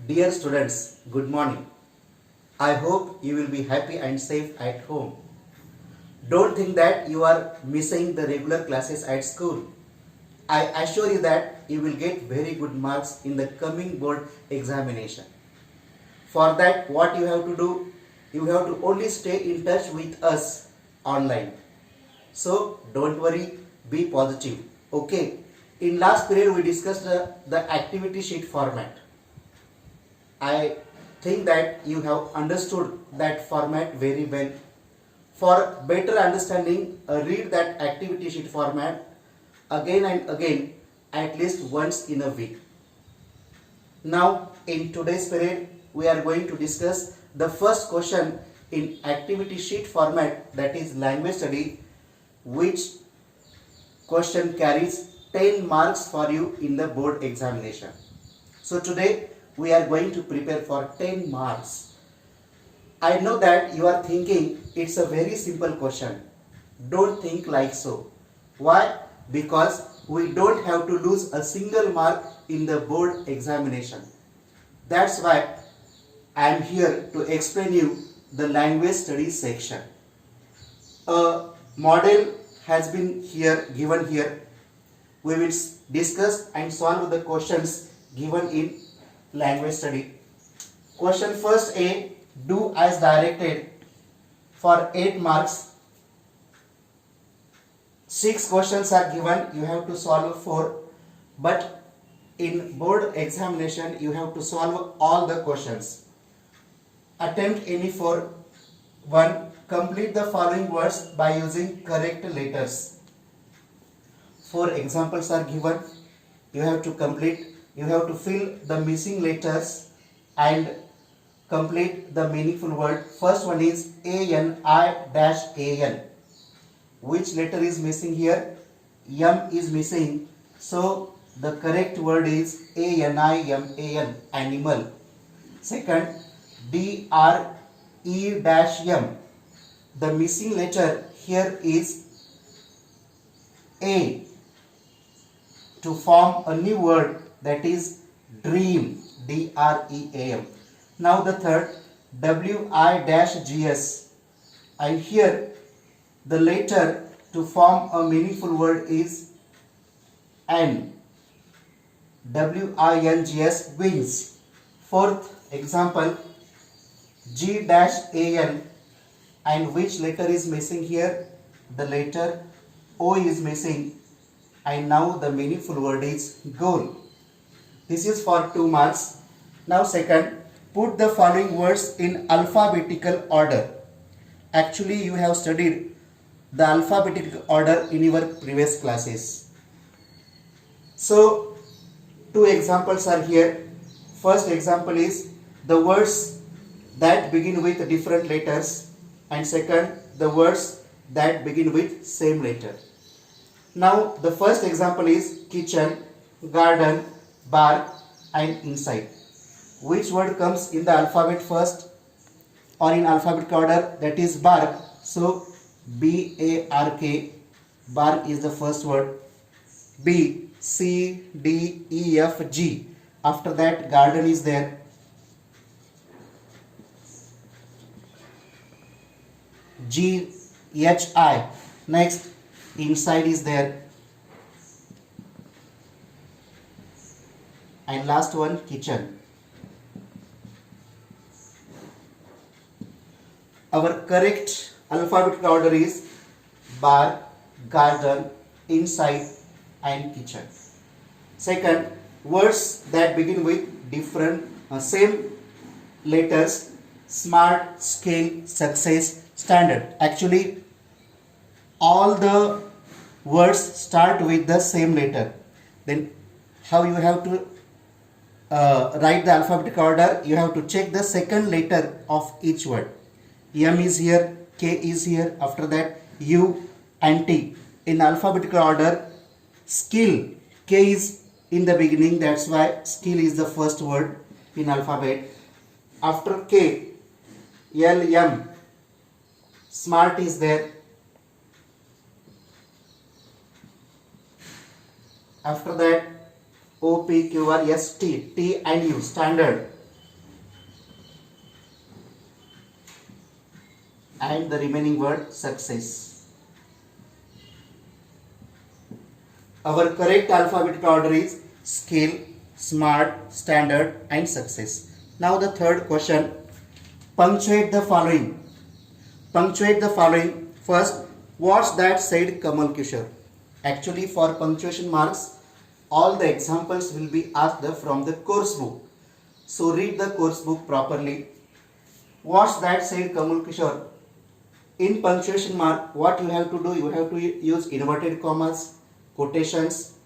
Dear students, good morning. I hope you will be happy and safe at home. Don't think that you are missing the regular classes at school. I assure you that you will get very good marks in the coming board examination. For that, what you have to do, you have to only stay in touch with us online. So don't worry, be positive. Okay. In last period we discussed the activity sheet format. I think that you have understood that format very well. For better understanding, read that activity sheet format again and again at least once in a week. Now in today's period we are going to discuss the first question in activity sheet format, that is language study, which question carries 10 marks for you in the board examination. So today we are going to prepare for 10 marks. I know that you are thinking it's a very simple question. Don't think like so. Why? Because we don't have to lose a single mark in the board examination. That's why I am here to explain you the language studies section. A model has been given here. We will discuss and solve the questions given in language study. Question first A, do as directed, for 8 marks. 6 questions are given, you have to solve 4, but in board examination you have to solve all the questions. Attempt any for 1. Complete the following words by using correct letters. 4 examples are given. You have to fill the missing letters and complete the meaningful word. First one is ANI-AN. Which letter is missing here? M is missing. So the correct word is ANIMAN, animal. Second, DRE-M. The missing letter here is A, to form a new word, that is dream, DREAM. Now the third, WI-GS, and here the letter to form a meaningful word is N, WINGS, wings. Fourth example, G-AN, and which letter is missing here? The letter O is missing, and now the meaningful word is goal. This is for 2 marks. Now second, put the following words in alphabetical order. Actually you have studied the alphabetical order in your previous classes. So 2 examples are here. First example is the words that begin with different letters, and second, the words that begin with same letter. Now the first example is kitchen, garden, bar, and inside. Which word comes in the alphabet first or in alphabetical order? That is bark. So BARK, bark is the first word. B, C, D, E, F, G. After that garden is there. G, H, I. Next inside is there, and last one kitchen. Our correct alphabetical order is bar, garden, inside, and kitchen. Second, words that begin with different same letters: smart, skill, success, standard. Actually all the words start with the same letter. Then how you have to write the alphabetical order? You have to check the second letter of each word. M is here, K is here, after that U and T. In alphabetical order, skill, K is in the beginning, that's why skill is the first word in alphabet. After K, L, M, smart is there. After that O, P, Q, R, S, T, T and U, standard. and the remaining word success. Our correct alphabetical order is skill, smart, standard and success. Now the third question, punctuate the following. Punctuate the following. First, what's that said Kamal Kishore? Actually for punctuation marks, all the examples will be asked from the course book. So read the course book properly. What's that said Kamal Kishore? In punctuation mark, what you have to do, you have to use inverted commas, quotations,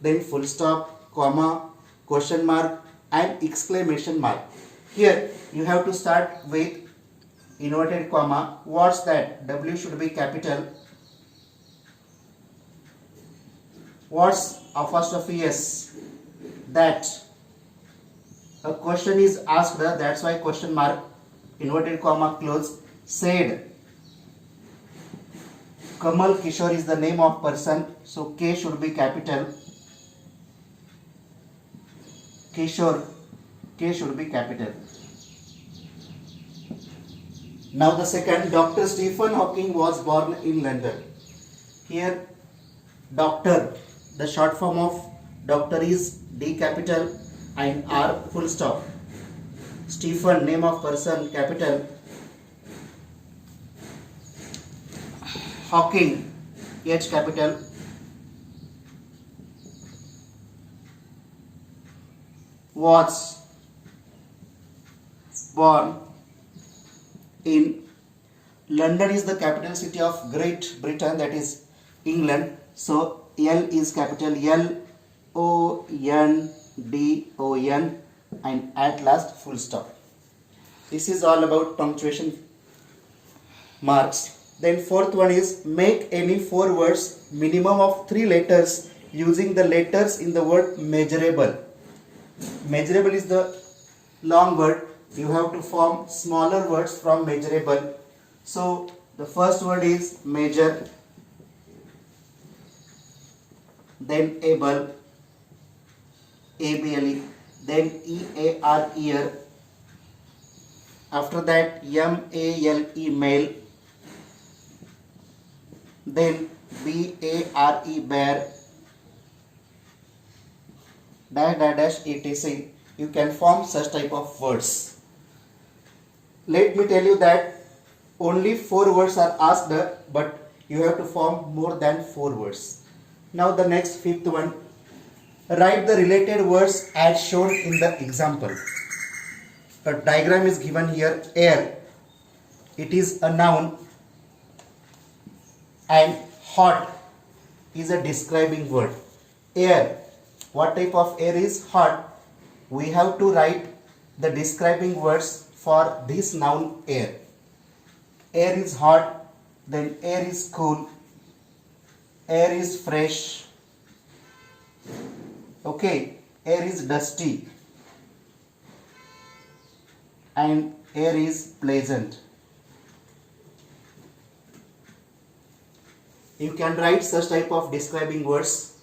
then full stop, comma, question mark and exclamation mark. Here you have to start with inverted comma. What's that? W should be capital. What's apostrophe S? That. A question is asked, that's why question mark, inverted comma, close. Said. Kamal Kishore is the name of person, so K should be capital. Kishore, K should be capital. Now the second, Dr. Stephen Hawking was born in London. Here, doctor, the short form of doctor is D capital and R full stop. Stephen, name of person, capital. Hawking, H capital. Was born in London is the capital city of Great Britain, that is England. So L is capital, London and at last full stop. This is all about punctuation marks. Then fourth one is make any 4 words minimum of 3 letters using the letters in the word measurable. Measurable is the long word. You have to form smaller words from measurable. So the first word is measure, then able, ABLE, then EAR, ear. After that MALE, male, then BARE, bear, dash etc. You can form such type of words. Let me tell you that only 4 words are asked, but you have to form more than 4 words. Now the next, fifth one, write the related words as shown in the example. A diagram is given here. Air, it is a noun, and hot is a describing word. Air, what type of air is hot? We have to write the describing words for this noun air. Air is hot, then air is cool, air is fresh, okay, air is dusty, and air is pleasant. You can write such type of describing words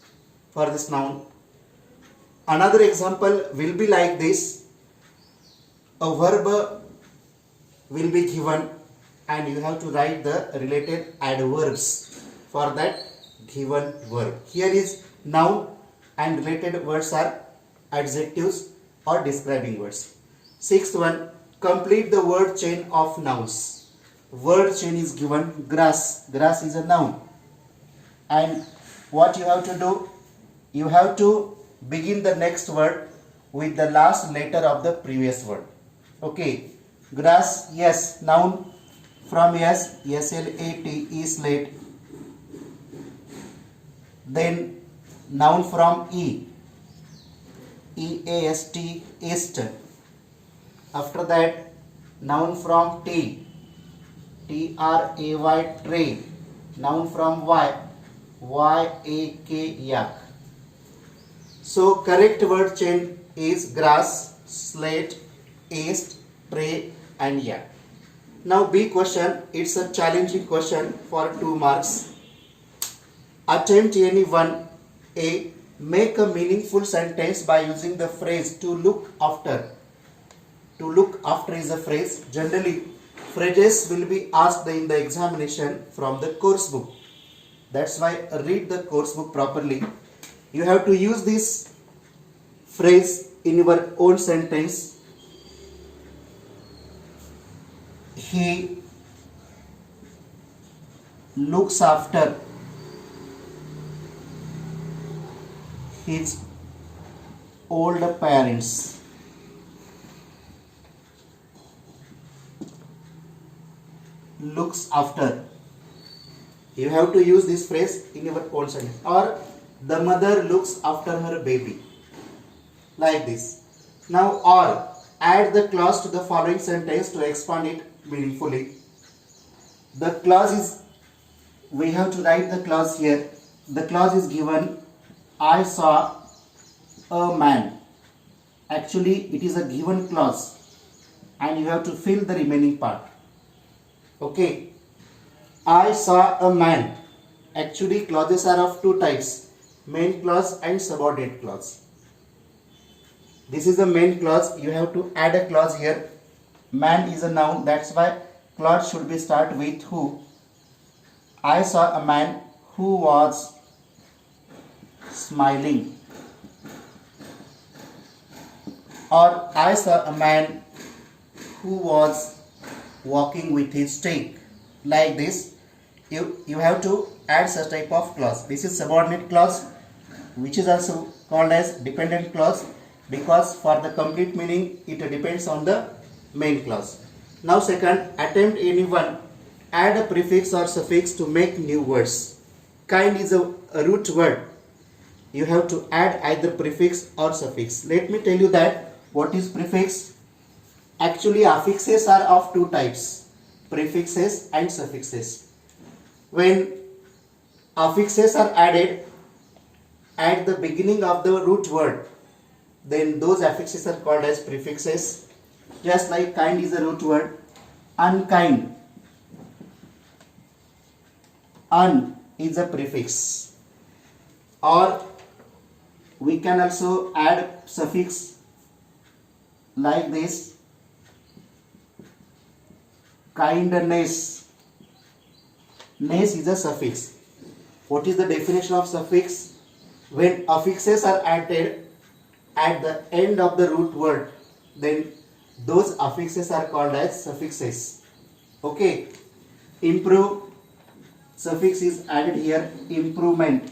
for this noun. Another example will be like this. A verb will be given and you have to write the related adverbs for that given verb. Here is noun and related words are adjectives or describing words. Sixth one, complete the word chain of nouns. Word chain is given. Grass, grass is a noun. And what you have to do? You have to begin the next word with the last letter of the previous word. Okay, grass, yes, noun. From yes, SLATE, slate. Then noun from EAST, east. After that, noun from TRAY, tray. Noun from YAK, yak. So correct word chain is grass, slate, east, tray and yak. Now B question, it's a challenging question for 2 marks. Attempt any one. A, make a meaningful sentence by using the phrase to look after. To look after is a phrase. Generally phrases will be asked in the examination from the course book. That's why read the course book properly. You have to use this phrase in your own sentence. He looks after his older parents. Looks after. You have to use this phrase in your own sentence. Or the mother looks after her baby. Like this. Now, or add the clause to the following sentence to expand it meaningfully. The clause is, we have to write the clause here. The clause is given, I saw a man. Actually, it is a given clause and you have to fill the remaining part. Okay. I saw a man. Actually, clauses are of two types, main clause and subordinate clause. This is the main clause. You have to add a clause here. Man is a noun. That's why clause should be start with who. I saw a man who was smiling. Or I saw a man who was walking with his stick. Like this, you have to add such type of clause. This is subordinate clause, which is also called as dependent clause, because for the complete meaning it depends on the main clause. Now second, attempt anyone, add a prefix or suffix to make new words. Kind is a root word. You have to add either prefix or suffix. Let me tell you that what is prefix. Actually, affixes are of two types, prefixes and suffixes. When affixes are added at the beginning of the root word, then those affixes are called as prefixes. Just like kind is a root word, unkind, un is a prefix. Or we can also add suffix like this, kindness. Ness is a suffix. What is the definition of suffix? When affixes are added at the end of the root word, then those affixes are called as suffixes. Okay. Improve, suffix is added here, improvement.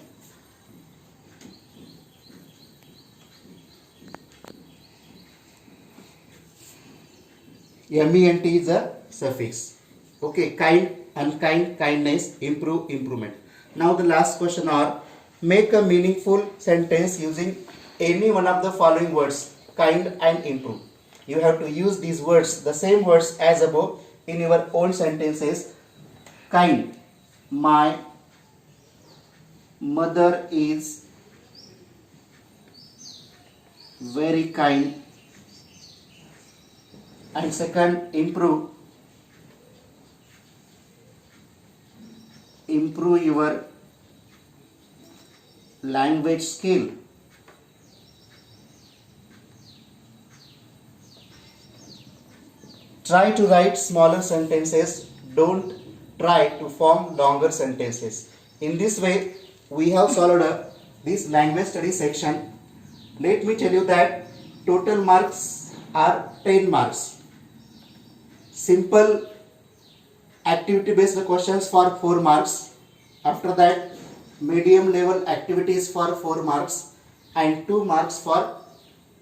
MENT is a suffix. Okay, kind, unkind, kindness, improve, improvement. Now the last question are, make a meaningful sentence using any one of the following words, kind and improve. You have to use these words, the same words as above, in your own sentences. Kind, my mother is very kind. And second, improve, improve your language skill. Try to write smaller sentences. Don't try to form longer sentences. In this way, we have solved this language study section. Let me tell you that total marks are 10 marks. Simple activity based questions for 4 marks. After that, medium level activities for 4 marks and 2 marks for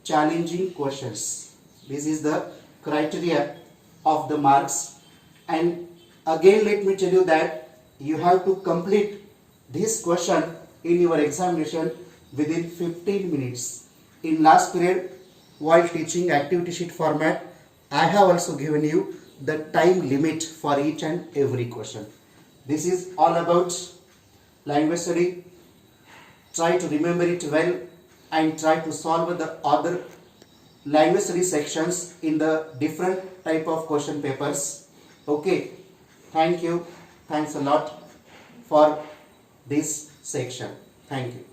challenging questions. This is the criteria of the marks. And again, let me tell you that you have to complete this question in your examination within 15 minutes. In last period, while teaching activity sheet format, I have also given you the time limit for each and every question. This is all about language study. Try to remember it well and try to solve the other language study sections in the different type of question papers. Okay, thank you. Thanks a lot for this section. Thank you.